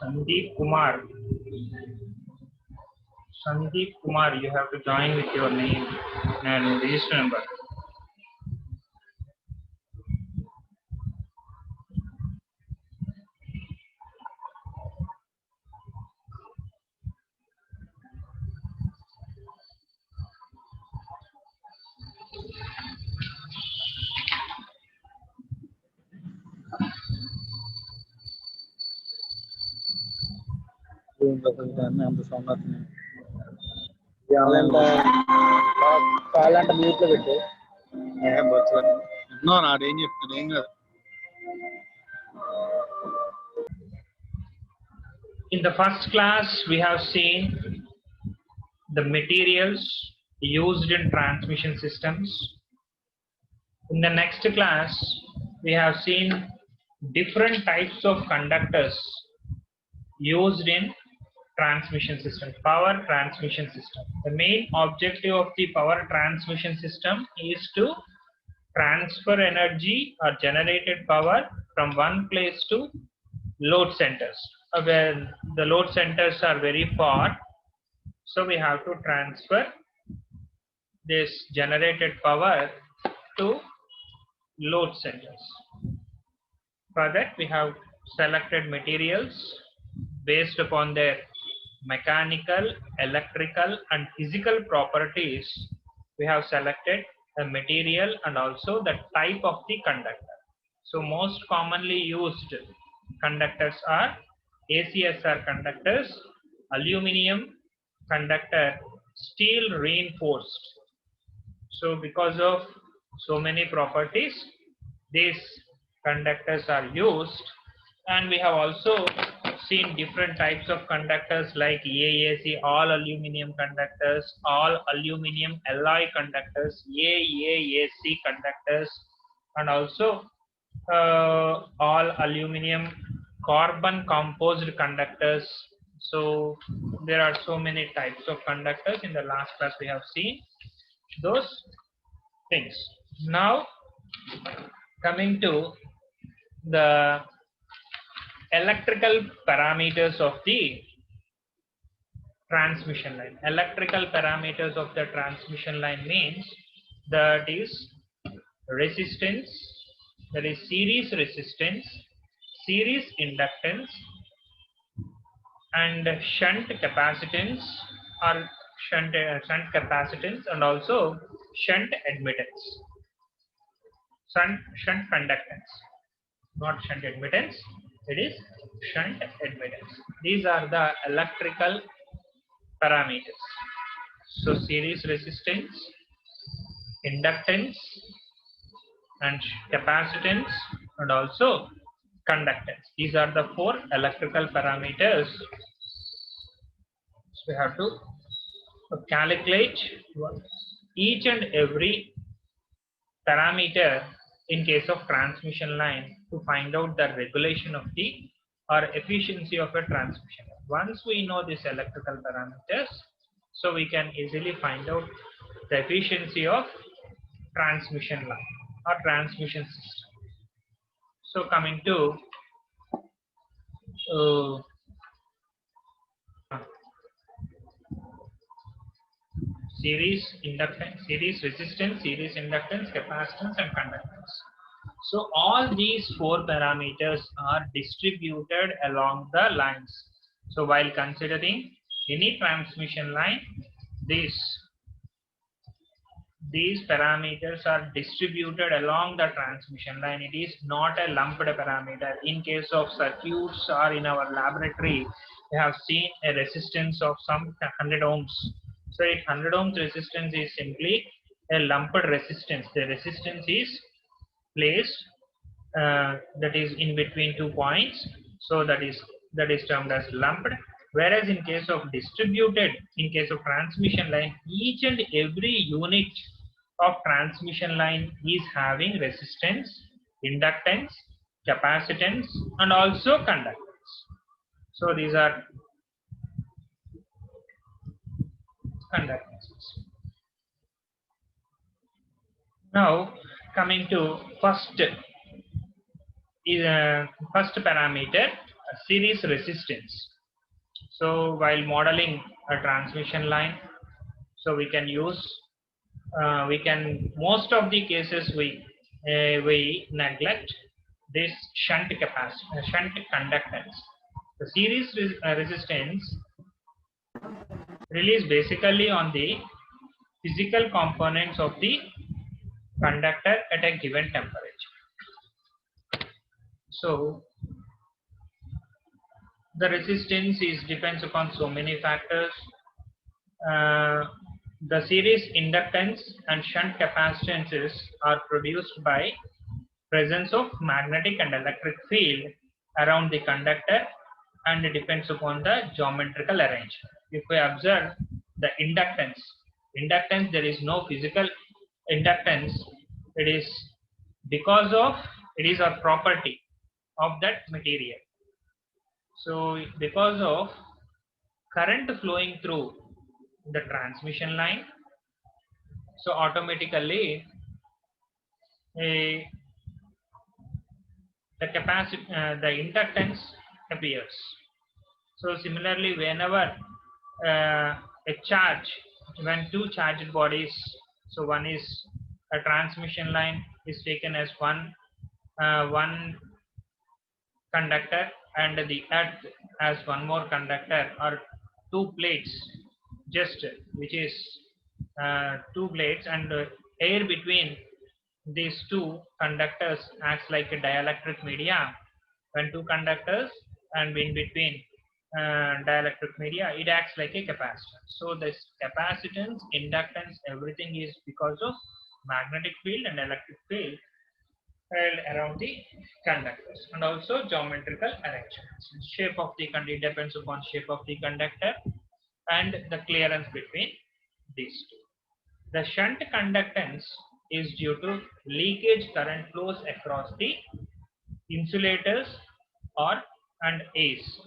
Sandeep Kumar. Sandeep Kumar, you have to join with your name and register number. కావాలంటే mute లో పెట్టు. నాదేం చెప్తాను ఏం కాదు. In the first class, we have seen the materials used in transmission systems. In the next class, we have seen different types of conductors used in transmission system, power transmission system. The main objective of the power transmission system is to transfer energy or generated power from one place to load centers, where the load centers are very far. So we have to transfer this generated power to load centers. For that, we have selected materials based upon their mechanical, electrical and physical properties. We have selected a material and also the type of the conductor. So most commonly used conductors are ACSR conductors, aluminum conductor, steel reinforced. So because of so many properties, these conductors are used. And we have also seen different types of conductors like AAC, all aluminum conductors, all aluminum alloy conductors, AAC conductors, and also all aluminum carbon composed conductors. So there are so many types of conductors. In the last class, we have seen those things. Now coming to the electrical parameters of the transmission line. Electrical parameters of the transmission line means that is resistance, that is series resistance, series inductance, and shunt capacitance or shunt capacitance, and also shunt admittance, shunt conductance, not shunt admittance. It is shunt admittance. These are the electrical parameters. So series resistance, inductance and capacitance, and also conductance. These are the four electrical parameters. So we have to calculate each and every parameter in case of transmission line to find out the regulation of the or efficiency of a transmission. Once we know these electrical parameters, so we can easily find out the efficiency of transmission line or transmission system. So coming to series inductance, series resistance, series inductance, capacitance, and conductance. So all these four parameters are distributed along the lines. So while considering any transmission line, these parameters are distributed along the transmission line. It is not a lumped parameter. In case of circuits or in our laboratory, we have seen a resistance of some 100 ohms. So if 100 ohms resistance is simply a lumped resistance, the resistance is placed that is in between 2 points. So that is termed as lumped. Whereas in case of distributed, in case of transmission line, each and every unit of transmission line is having resistance, inductance, capacitance, and also conductance. So these are conductances. Now coming to first parameter, series resistance. So while modeling a transmission line, so we can use most of the cases we neglect this shunt conductance. The series resistance relies basically on the physical components of the conductor at a given temperature. So the resistance depends upon so many factors. The series inductance and shunt capacitances are produced by presence of magnetic and electric field around the conductor, and it depends upon the geometrical arrangement. If we observe the inductance, there is no physical inductance. It is because of it is a property of that material. So because of current flowing through the transmission line, so automatically the inductance appears. So similarly, whenever when two charged bodies, so one is a transmission line is taken as one conductor, and the earth as one more conductor, or two plates, just which is two plates, and air between these two conductors acts like a dielectric media. When two conductors and in between dielectric media, it acts like a capacitor. So this capacitance, inductance, everything is because of magnetic field and electric field around the conductors, and also geometrical arrangements. Shape of the conductor depends upon shape of the conductor and the clearance between these two. The shunt conductance is due to leakage current flows across the insulators and A's.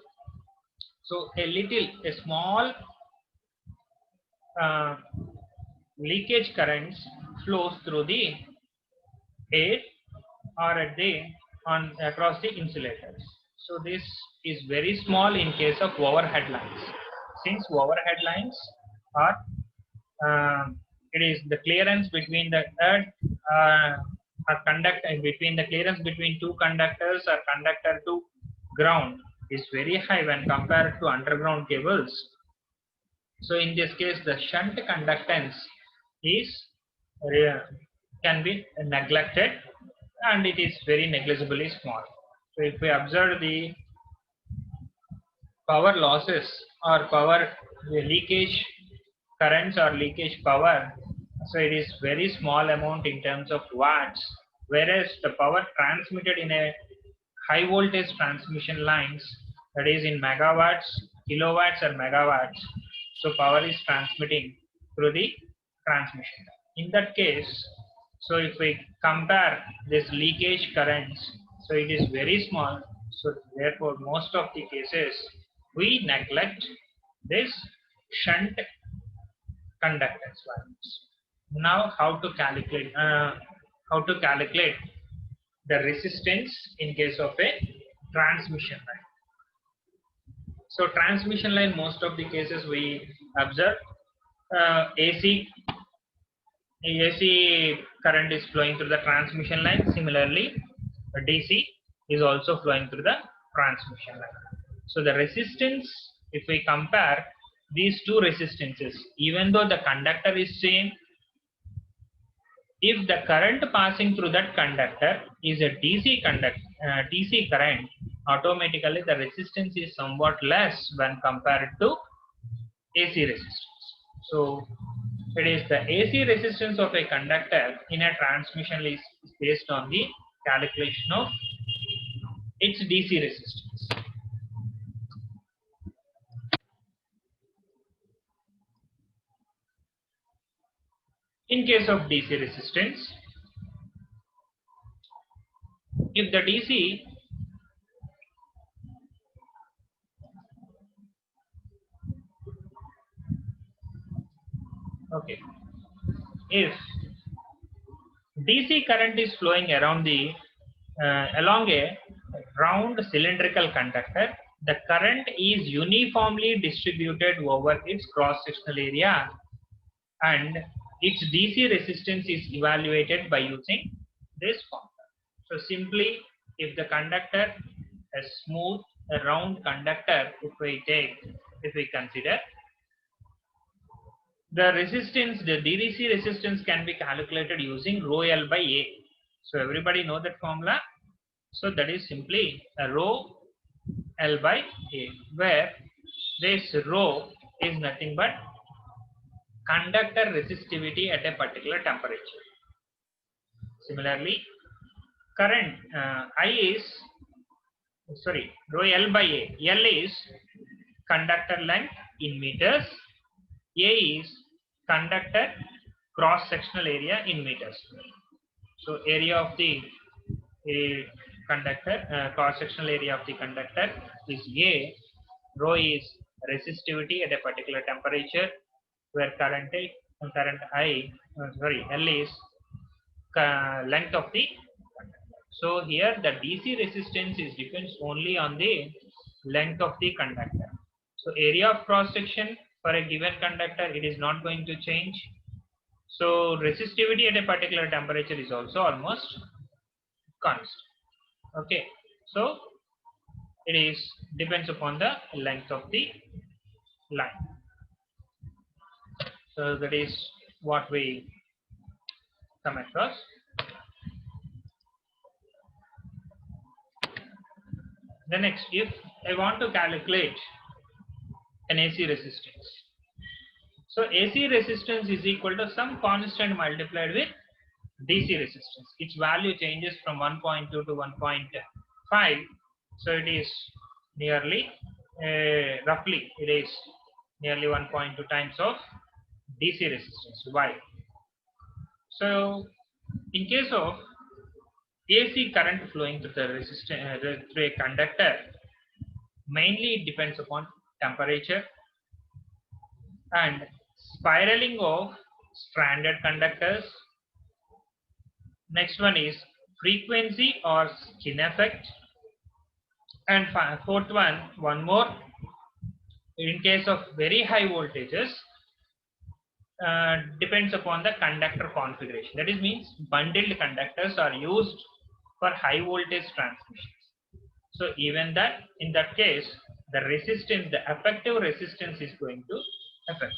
So a small leakage currents flows through the air or across the insulators. So this is very small in case of overhead lines. Since overhead lines are it is the clearance between the earth between the clearance between two conductors or conductor to ground is very high when compared to underground cables. So in this case, the shunt conductance can be neglected, and it is very negligibly small. So if we observe the power losses or the leakage currents or leakage power, so it is very small amount in terms of watts, whereas the power transmitted in a high voltage transmission lines, that is in megawatts, kilowatts, or megawatts. So power is transmitting through the transmission. In that case, so if we compare this leakage currents, so it is very small. So therefore, most of the cases we neglect this shunt conductance values. Now how to calculate the resistance in case of a transmission line. So transmission line, most of the cases we observe AC current is flowing through the transmission line. Similarly, DC is also flowing through the transmission line. So the resistance, if we compare these two resistances, even though the conductor is same, if the current passing through that conductor is a DC current, automatically the resistance is somewhat less when compared to AC resistance. So it is the AC resistance of a conductor in a transmission line is based on the calculation of its DC resistance. In case of DC resistance, if the DC if DC current is flowing around along a round cylindrical conductor, the current is uniformly distributed over its cross-sectional area and its DC resistance is evaluated by using this formula. So simply, if the conductor, a smooth, a round conductor, if we consider, the resistance, the DC resistance can be calculated using rho L by A. So everybody know that formula. So that is simply a rho L by A, where this rho is nothing but conductor resistivity at a particular temperature. Similarly, current rho L by A. L is conductor length in meters. A is conductor cross-sectional area in meters. So area of the conductor, cross-sectional area of the conductor is A. Rho is resistivity at a particular temperature, where L is length of the conductor. So here the DC resistance depends only on the length of the conductor. So area of cross section for a given conductor, it is not going to change. So resistivity at a particular temperature is also almost constant. Okay, so it depends upon the length of the line. So that is what we come across. The next, if I want to calculate an AC resistance, so AC resistance is equal to some constant multiplied with DC resistance. Its value changes from 1.2 to 1.5. So it is nearly, roughly, it is nearly 1.2 times of DC resistance. Why? So in case of AC current flowing through the resistance through a conductor, mainly it depends upon temperature and spiraling of stranded conductors. Next one is frequency or skin effect, and fourth one more, in case of very high voltages, depends upon the conductor configuration. That is means bundled conductors are used for high voltage transmissions. So even that, in that case, the resistance, the effective resistance is going to affect.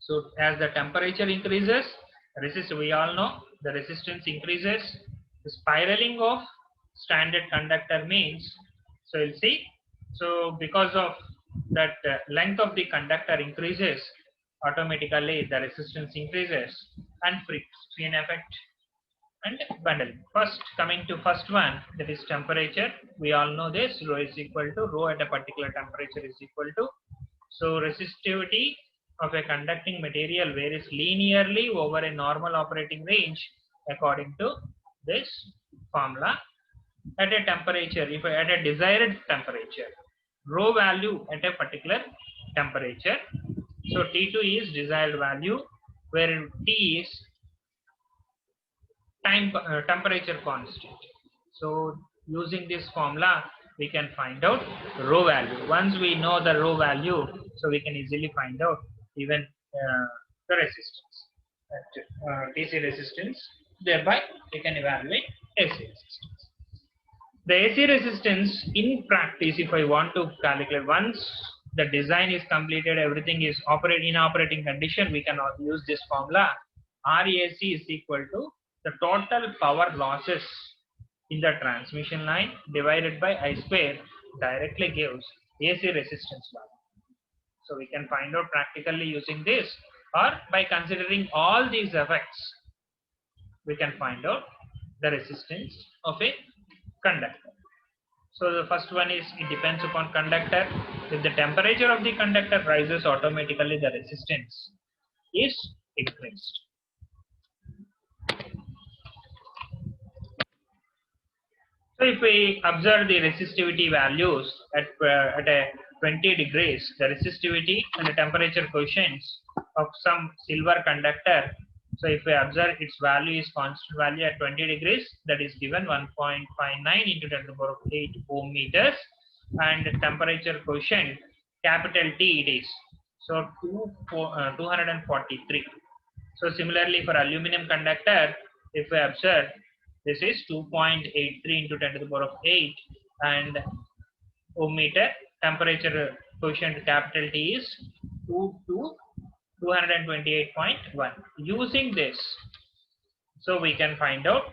So as the temperature increases, we all know the resistance increases. The spiraling of standard conductor means, so you'll see, so because of that length of the conductor increases, automatically the resistance increases, and friction effect and bundling. First, coming to first one, that is temperature. We all know this, rho is equal to, rho at a particular temperature is equal to, so resistivity of a conducting material varies linearly over a normal operating range according to this formula. At a temperature, if at a desired temperature, rho value at a particular temperature, so T2 is desired value, where T is temperature constant. So using this formula, we can find out rho value. Once we know the rho value, so we can easily find out even the resistance, DC resistance. Thereby, we can evaluate AC resistance. The AC resistance in practice, if I want to calculate, once the design is completed, everything is in operating condition, we can use this formula. RAC is equal to the total power losses in the transmission line divided by I square directly gives AC resistance value. So we can find out practically using this, or by considering all these effects, we can find out the resistance of a conductor. So the first one is, it depends upon conductor. If the temperature of the conductor rises, automatically the resistance is increased. So if we observe the resistivity values at a 20 degrees, the resistivity and the temperature coefficients of some silver conductor. So if we observe its value is constant value at 20 degrees, that is given 1.59 into 10 to the power of 8 ohm meters, and temperature quotient capital T it is. So 243. So similarly for aluminum conductor, if we observe, this is 2.83 into 10 to the power of 8, and ohm meter, temperature quotient capital T is 228.1. Using this, so we can find out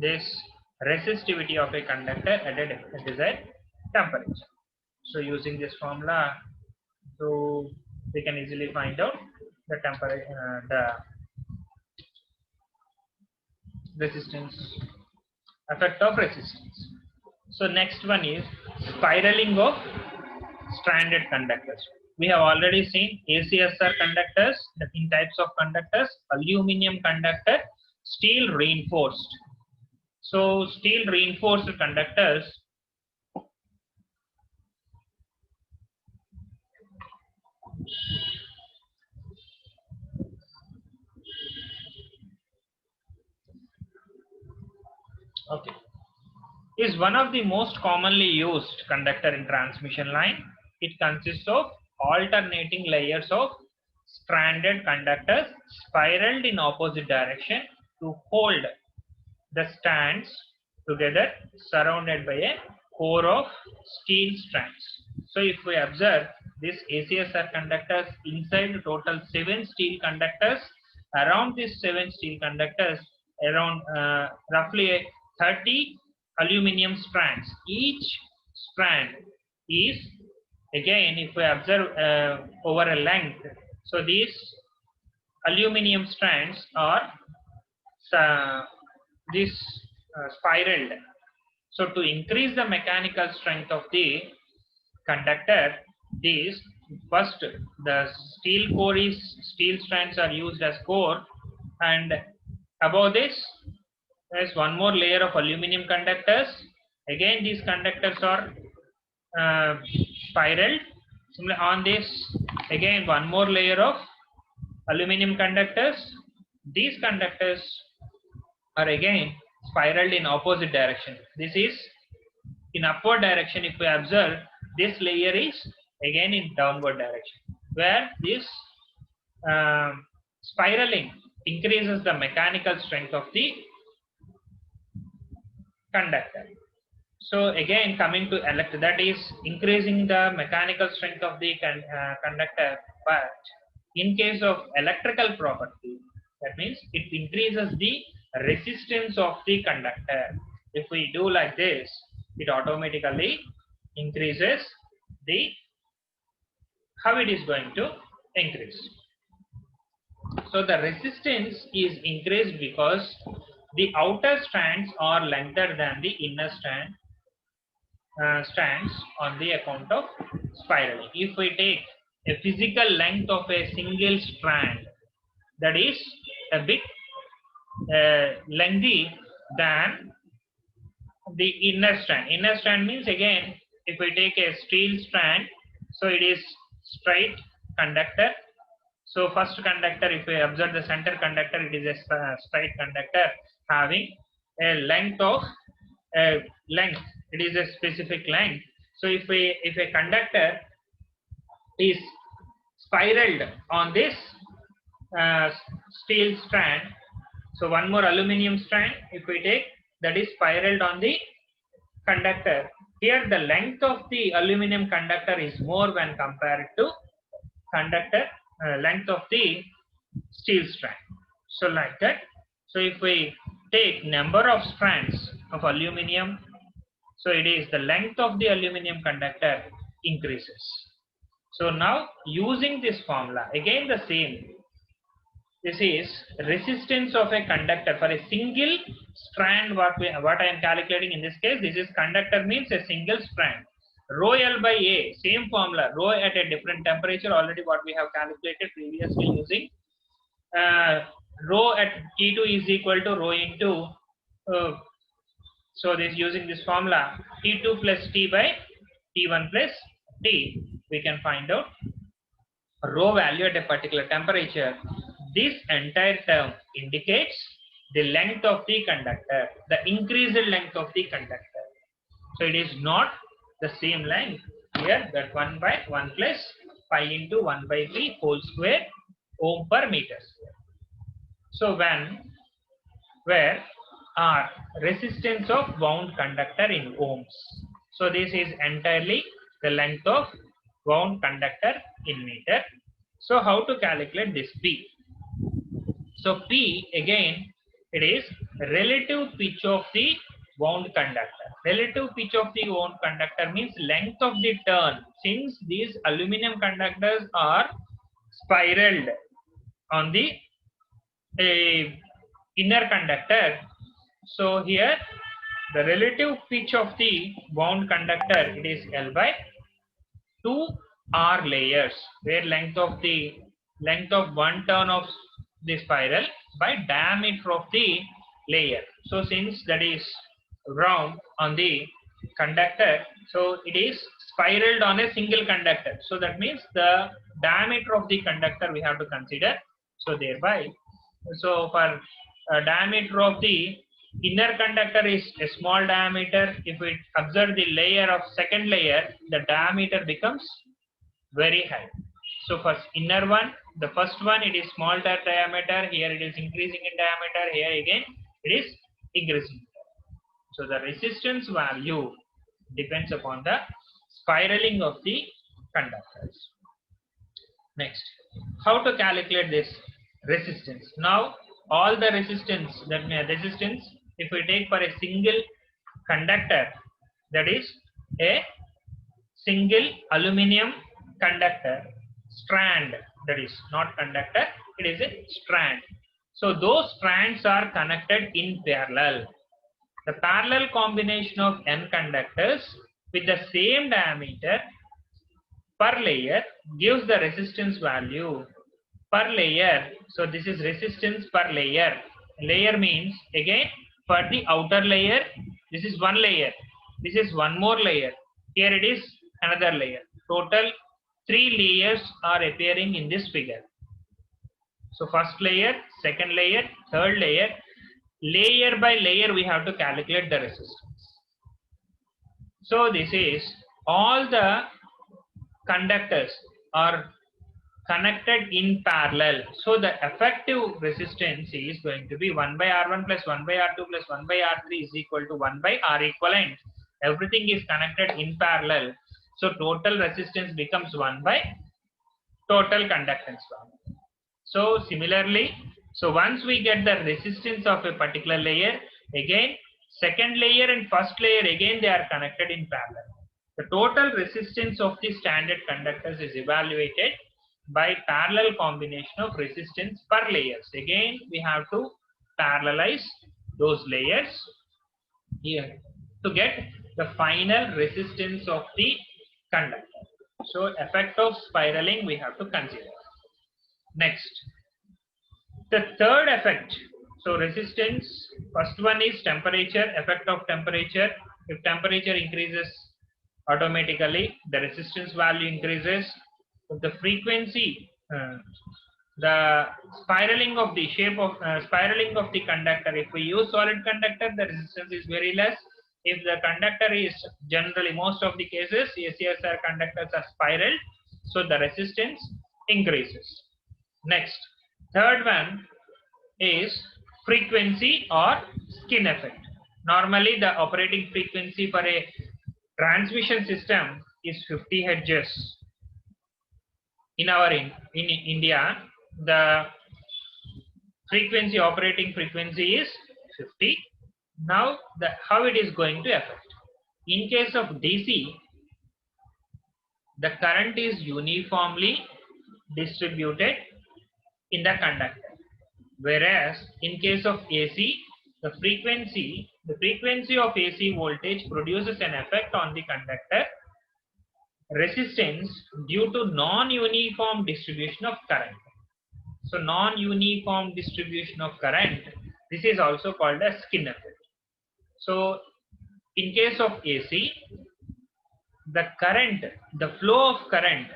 this resistivity of a conductor at a desired temperature. So using this formula, so we can easily find out the temperature, the resistance, effect of resistance. So next one is spiraling of stranded conductors. We have already seen ACSR conductors, in types of conductors, aluminum conductor, steel reinforced. So steel reinforced conductors, okay, is one of the most commonly used conductor in transmission line. It consists of alternating layers of stranded conductors spiraled in opposite direction to hold the strands together, surrounded by a core of steel strands. So if we observe this ACSR conductors, inside total 7 steel conductors, around these 7 steel conductors, around roughly 30 aluminum strands. Each strand is, again, if we observe over a length, so these aluminum strands are spiraled. So to increase the mechanical strength of the conductor, these first the steel strands are used as core, and above this there is one more layer of aluminum conductors. Again, these conductors are spiraled. Similarly, on this, again one more layer of aluminum conductors. These conductors are again spiraled in opposite direction. This is in upward direction. If we observe, this layer is again in downward direction, where this spiraling increases the mechanical strength of the conductor. So again, coming to that is increasing the mechanical strength of the conductor. But in case of electrical property, that means it increases the resistance of the conductor. If we do like this, it automatically increases the, how it is going to increase. So the resistance is increased because the outer strands are lengther than the inner strands on the account of spiraling. If we take a physical length of a single strand, that is a bit lengthy than the inner strand. Inner strand means, again, if we take a steel strand, so it is straight conductor. So first conductor, if we observe the center conductor, it is a straight conductor having a length of length. It is a specific length. So if a conductor is spiraled on this uh, steel strand, so one more aluminum strand, if we take, that is spiraled on the conductor. Here the length of the aluminum conductor is more when compared to conductor length of the steel strand. So like that. So if we take number of strands of aluminum, so it is the length of the aluminum conductor increases. So now using this formula, again the same. This is resistance of a conductor for a single strand. What I am calculating in this case, this is conductor means a single strand. Rho L by A, same formula. Rho at a different temperature, already what we have calculated previously using. Rho at T2 is equal to rho into. So this using this formula, T2 plus T by T1 plus T, we can find out rho value at a particular temperature. This entire term indicates the length of the conductor, the increased length of the conductor. So it is not the same length here, that 1 by 1 plus pi into 1 by 3 whole square ohm per meter square. So where are resistance of wound conductor in ohms. So this is entirely the length of wound conductor in meter. So how to calculate this P? So P, again, it is relative pitch of the wound conductor. Relative pitch of the wound conductor means length of the turn. Since these aluminum conductors are spiraled on the inner conductor, so here the relative pitch of the wound conductor, it is L by 2 R layers, where length of one turn of the spiral by diameter of the layer. So since that is round on the conductor, so it is spiraled on a single conductor. So that means the diameter of the conductor we have to consider. So thereby, so for diameter of the inner conductor is a small diameter. If we observe the layer of second layer, the diameter becomes very high. So first inner one, the first one, it is small diameter. Here it is increasing in diameter. Here again it is increasing. So the resistance value depends upon the spiraling of the conductors. Next, how to calculate this resistance? Now all the resistance, if we take for a single conductor, that is a single aluminum conductor strand, that is not conductor, it is a strand. So those strands are connected in parallel. The parallel combination of n conductors with the same diameter per layer gives the resistance value per layer. So this is resistance per layer. Layer means, again, for the outer layer, this is one layer, this is one more layer, here it is another layer. Total 3 layers are appearing in this figure. So first layer, second layer, third layer, layer by layer we have to calculate the resistance. So this is all the conductors are connected in parallel. So the effective resistance is going to be 1 by R1 plus 1 by R2 plus 1 by R3 is equal to 1 by R equivalent. Everything is connected in parallel. So total resistance becomes 1 by total conductance value. So similarly, so once we get the resistance of a particular layer, again second layer and first layer, again they are connected in parallel. The total resistance of the standard conductors is evaluated by parallel combination of resistance per layers. Again we have to parallelize those layers here to get the final resistance of the conductor. So effect of spiraling we have to consider. Next, the third effect. So resistance, first one is temperature, effect of temperature. If temperature increases, automatically the resistance value increases. If the frequency the spiraling of the shape of spiraling of the conductor. If we use solid conductor, the resistance is very less. If the conductor is generally, most of the cases, ACSR conductors are spiraled, so the resistance increases. Next, third one is frequency or skin effect. Normally, the operating frequency for a transmission system is 50 hertz. In India, the operating frequency is 50. Now, how it is going to affect? In case of DC, the current is uniformly distributed in the conductor. Whereas in case of AC, the frequency of AC voltage produces an effect on the conductor resistance due to non-uniform distribution of current. So non-uniform distribution of current, this is also called as skin effect. So in case of AC, the flow of current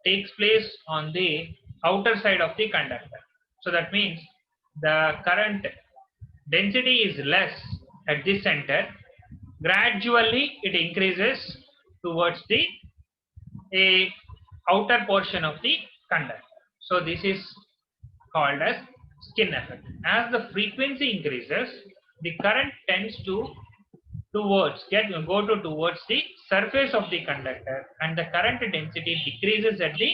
takes place on the outer side of the conductor. So that means the current density is less at the center. Gradually it increases towards the outer portion of the conductor. So this is called as skin effect. As the frequency increases, the current tends to go towards the surface of the conductor, and the current density decreases at the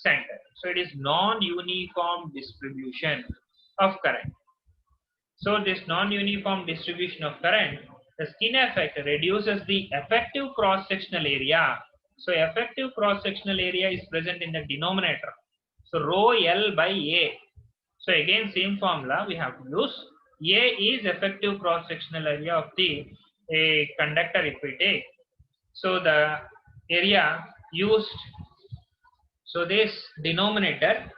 center. So it is non-uniform distribution of current. So this non-uniform distribution of current, the skin effect reduces the effective cross-sectional area. So effective cross-sectional area is present in the denominator. So rho L by A. So again same formula we have to use. A is effective cross-sectional area of the conductor if we take. So the area used, so this denominator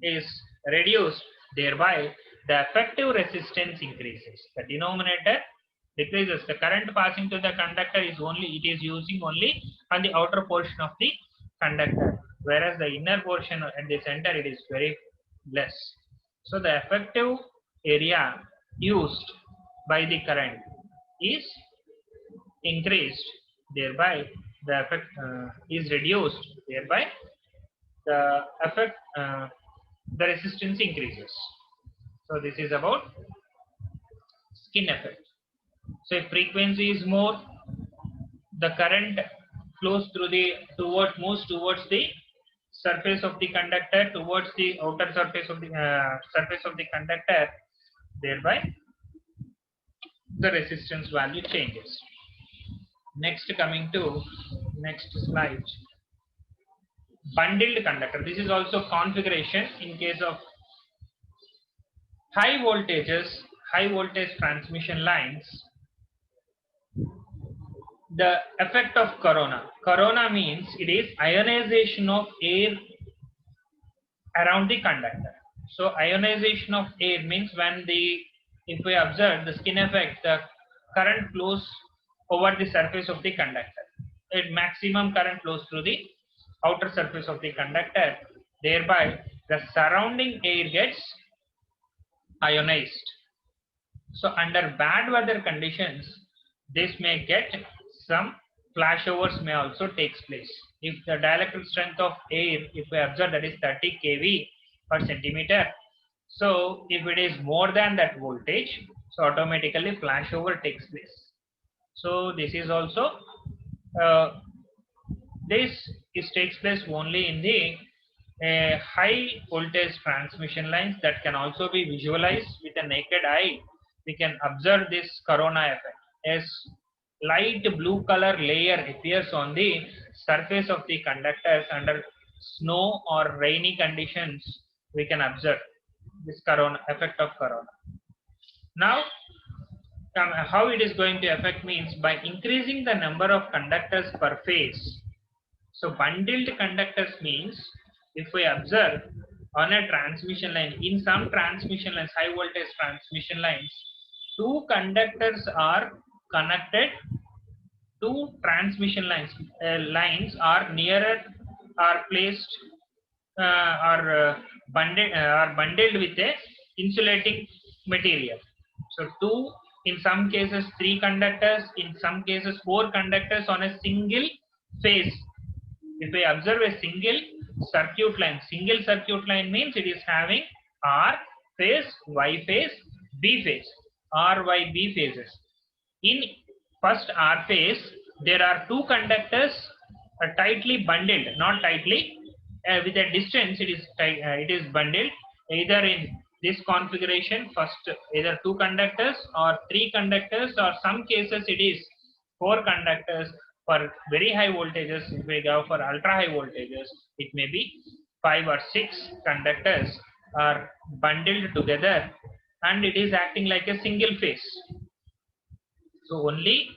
is reduced, thereby the effective resistance increases. The denominator decreases. The current passing to the conductor is using only on the outer portion of the conductor, whereas the inner portion at the center it is very less. So the effective area used by the current is increased, thereby the effect is reduced, thereby the resistance increases. So this is about skin effect. So if frequency is more, the current flows moves towards the surface of the conductor, towards the outer surface of the conductor, thereby the resistance value changes. Next, coming to next slide, bundled conductor. This is also configuration in case of high voltage transmission lines. The effect of corona means it is ionization of air around the conductor. So ionization of air means if we observe the skin effect, the current flows over the surface of the conductor. Maximum current flows through the outer surface of the conductor, thereby the surrounding air gets ionized. So under bad weather conditions, this may get some flashovers may also takes place. If the dielectric strength of air, if we observe, that is 30 kV per centimeter, so if it is more than that voltage, so automatically flashover takes place. So this is also takes place only in the high voltage transmission lines that can also be visualized with a naked eye. We can observe this corona effect as light blue color layer appears on the surface of the conductors under snow or rainy conditions. We can observe this effect of corona. Now, how it is going to affect means by increasing the number of conductors per phase. So bundled conductors means if we observe on a transmission line, in some transmission lines, high voltage transmission lines, two conductors are connected, two transmission lines are placed are bundled with a insulating material. So two, in some cases 3 conductors, in some cases 4 conductors on a single phase. If we observe a single circuit line means it is having R phase, Y phase, B phase, R, Y, B phases. In first R phase, there are 2 conductors tightly bundled, not tightly, with a distance it is bundled either in this configuration, first either 2 conductors or 3 conductors, or some cases it is 4 conductors. For very high voltages, if we go for ultra high voltages, it may be 5 or 6 conductors are bundled together and it is acting like a single phase. So only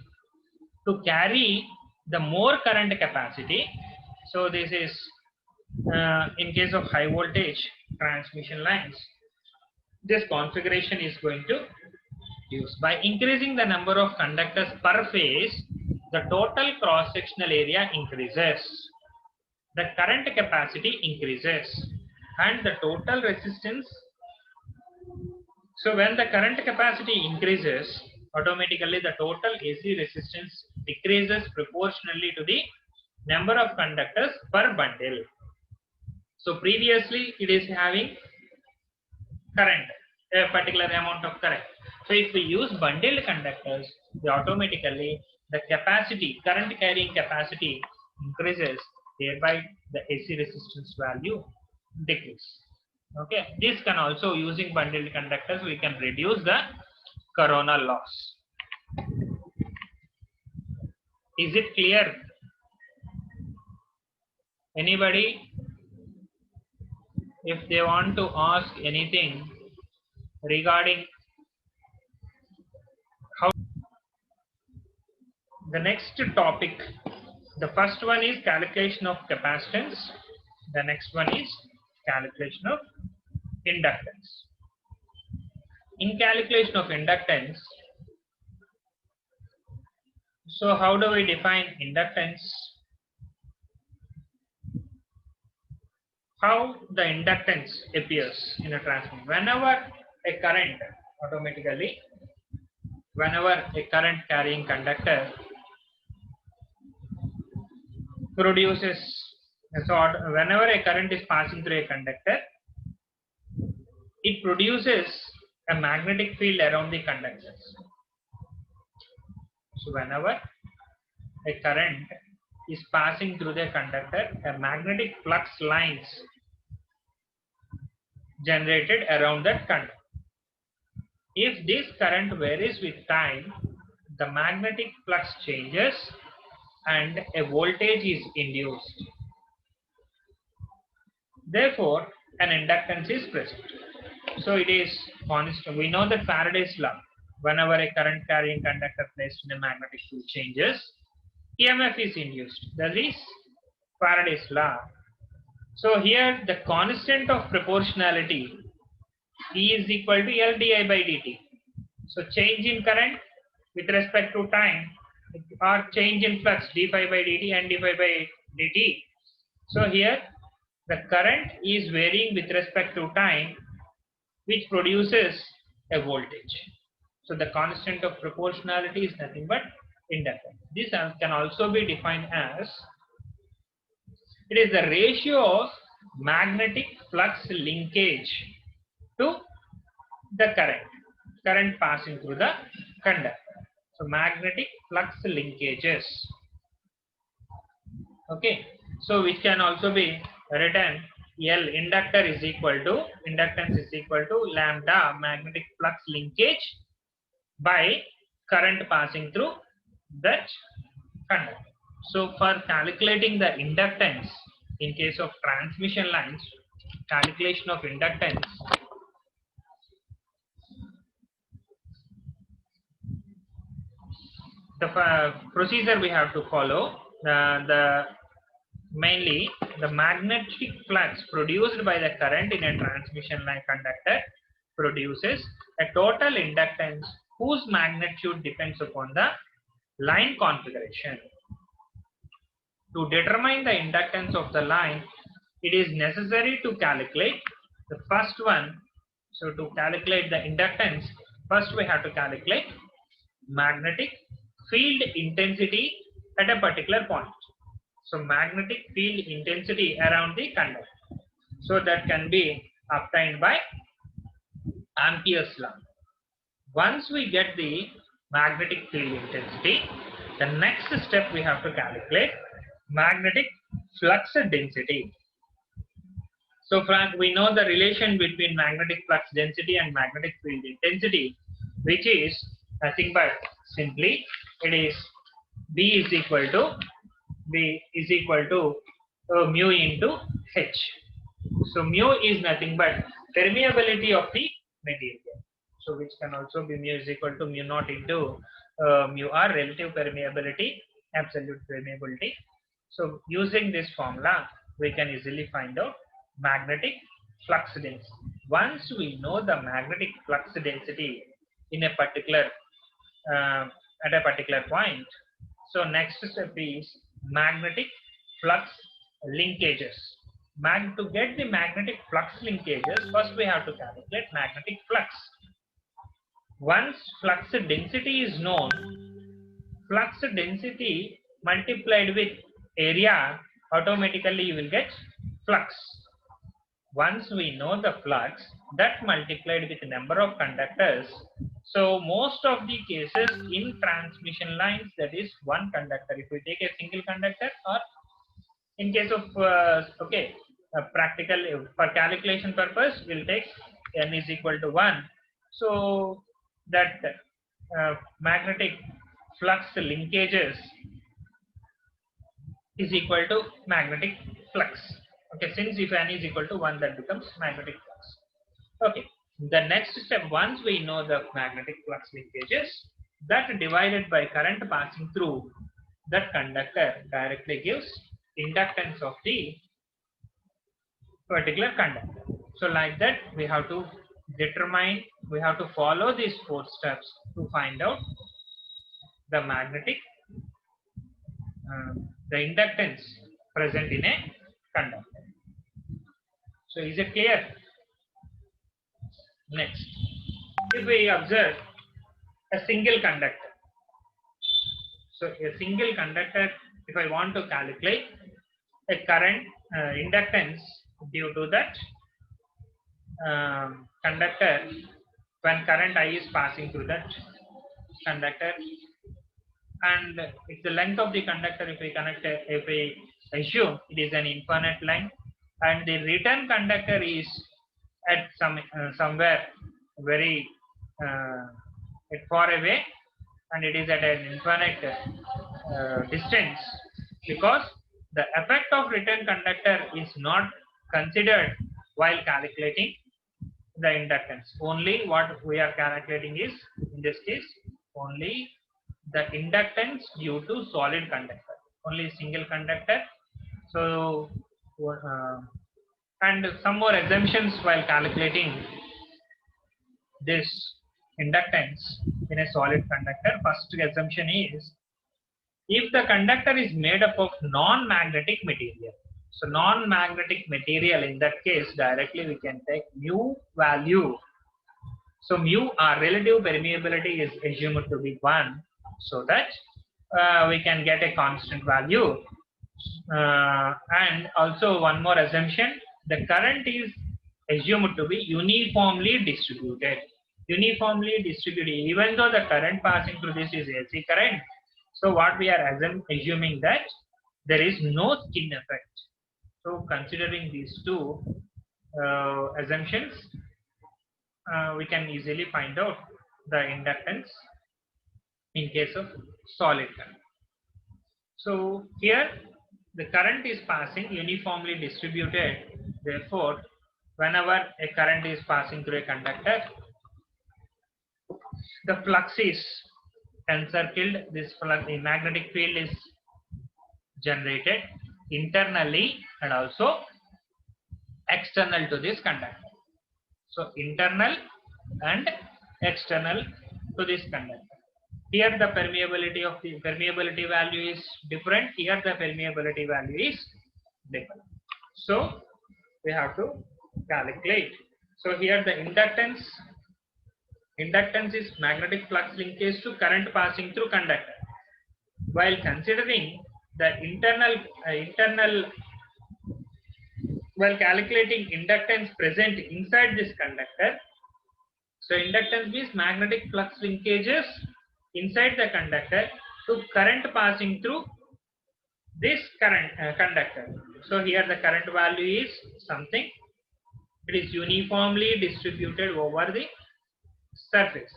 to carry the more current capacity. So this is in case of high voltage transmission lines, this configuration is going to use. By increasing the number of conductors per phase, the total cross-sectional area increases, the current capacity increases, and the total resistance. So when the current capacity increases, automatically the total AC resistance decreases proportionally to the number of conductors per bundle. So previously it is having current, a particular amount of current. So if we use bundled conductors, automatically the capacity, current carrying capacity increases, thereby the AC resistance value decreases. Okay, this can also, using bundled conductors, we can reduce the corona loss. Is it clear? Anybody? If they want to ask anything regarding how, the next topic, the first one is calculation of capacitance, the next one is calculation of inductance. In calculation of inductance, so how do we define inductance? How the inductance appears in a transformer. Whenever a current, automatically, whenever a current carrying conductor produces, so whenever a current is passing through a conductor, it produces a magnetic field around the conductors. So whenever a current is passing through the conductor, a magnetic flux lines generated around that conductor. If this current varies with time, the magnetic flux changes and a voltage is induced. Therefore, an inductance is present. So it is constant. We know that Faraday's law. Whenever a current carrying conductor placed in a magnetic field changes, EMF is induced. That is Faraday's law. So here the constant of proportionality E is equal to L di by dt. So change in current with respect to time, or change in flux d phi by dt and d phi by dt. So here the current is varying with respect to time, which produces a voltage. So the constant of proportionality is nothing but inductance. This can also be defined as, it is the ratio of magnetic flux linkage to the current passing through the conductor. So magnetic flux linkages. Okay, so which can also be written L inductance is equal to lambda magnetic flux linkage by current passing through that conductor. So for calculating the inductance in case of transmission lines, calculation of inductance, the procedure we have to follow, mainly the magnetic flux produced by the current in a transmission line conductor produces a total inductance whose magnitude depends upon the line configuration. To determine the inductance of the line, it is necessary to calculate The first one, so to calculate the inductance, first we have to calculate magnetic field intensity at a particular point. So magnetic field intensity around the conductor. So that can be obtained by Ampere's law. Once we get the magnetic field intensity, the next step we have to calculate magnetic flux density. So Frank, we know the relation between magnetic flux density and magnetic field intensity, which is nothing but simply it is B is equal to mu into H. So mu is nothing but permeability of the material. So which can also be mu is equal to mu naught into mu r, relative permeability, absolute permeability. So using this formula, we can easily find out magnetic flux density. Once we know the magnetic flux density in a particular at a particular point, so next step is magnetic flux linkages. To get the magnetic flux linkages, first we have to calculate magnetic flux. Once flux density is known, flux density multiplied with area, automatically you will get flux. Once we know the flux, that multiplied with the number of conductors. So most of the cases in transmission lines, that is one conductor. If we take a single conductor, or in case of practical for calculation purpose, we'll take n is equal to 1. So that magnetic flux linkages is equal to magnetic flux. Okay, since if n is equal to 1, that becomes magnetic flux. Okay, the next step, once we know the magnetic flux linkages, that divided by current passing through that conductor directly gives inductance of the particular conductor. So like that, we have to determine, we have to follow these 4 steps to find out the magnetic, the inductance present in a conductor. So is it clear? Next, if we observe a single conductor. So a single conductor, if I want to calculate a current inductance due to that conductor, when current I is passing through that conductor, and if the length of the conductor, if we assume it is an infinite length, and the return conductor is at somewhere very far away, and it is at an infinite distance, because the effect of return conductor is not considered while calculating the inductance. Only what we are calculating is, in this case, only the inductance due to solid conductor, only single conductor. So and some more assumptions while calculating this inductance in a solid conductor. First assumption is, if the conductor is made up of non-magnetic material. So non-magnetic material, in that case, directly we can take mu value. So mu, our relative permeability, is assumed to be 1, so that we can get a constant value. And also one more assumption, the current is assumed to be uniformly distributed. Uniformly distributed, even though the current passing through this is AC current. So what we are assuming that there is no skin effect. So considering these 2 assumptions, we can easily find out the inductance in case of solid current. So here the current is passing uniformly distributed. Therefore, whenever a current is passing through a conductor, the flux is encircled. This flux, the magnetic field, is generated internally and also external to this conductor. So internal and external to this conductor. Here the permeability value is different. Here the permeability value is different. So we have to calculate. So here the inductance is magnetic flux linkage to current passing through conductor. While considering the while calculating inductance present inside this conductor, so inductance means magnetic flux linkages inside the conductor to current passing through this conductor. So here the current value is something. It is uniformly distributed over the surface.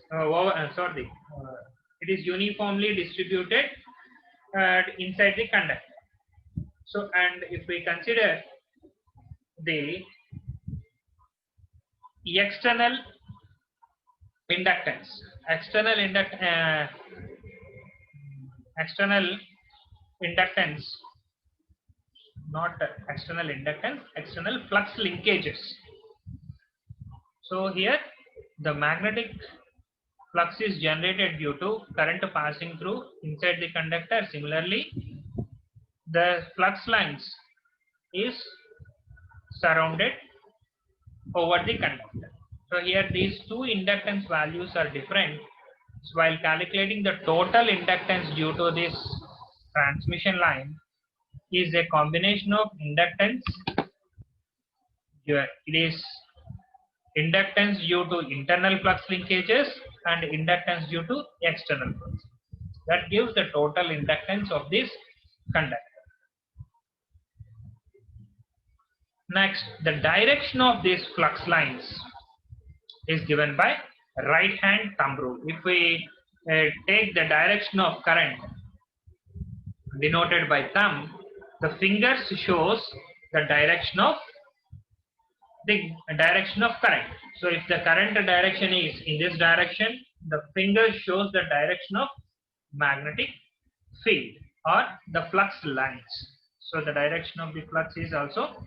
It is uniformly distributed inside the conductor. So, and if we consider the external inductance, external inductance, not external inductance, external flux linkages. So here the magnetic flux is generated due to current passing through inside the conductor. Similarly, the flux lines is surrounded over the conductor. So here these two inductance values are different. So while calculating the total inductance due to this transmission line is a combination of inductance. It is inductance due to internal flux linkages and inductance due to external flux. That gives the total inductance of this conductor. Next, the direction of these flux lines is given by right hand thumb rule. If we take the direction of current denoted by thumb, the fingers shows the direction of current. So if the current direction is in this direction, the finger shows the direction of magnetic field or the flux lines. So the direction of the flux is also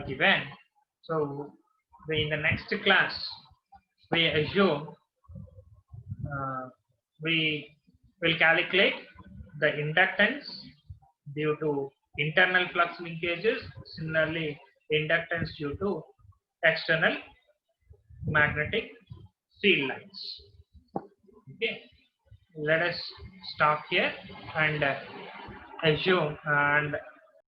given. So in the next class, we assume we will calculate the inductance due to internal flux linkages. Similarly, inductance due to external magnetic field lines. Okay, let us stop here and assume and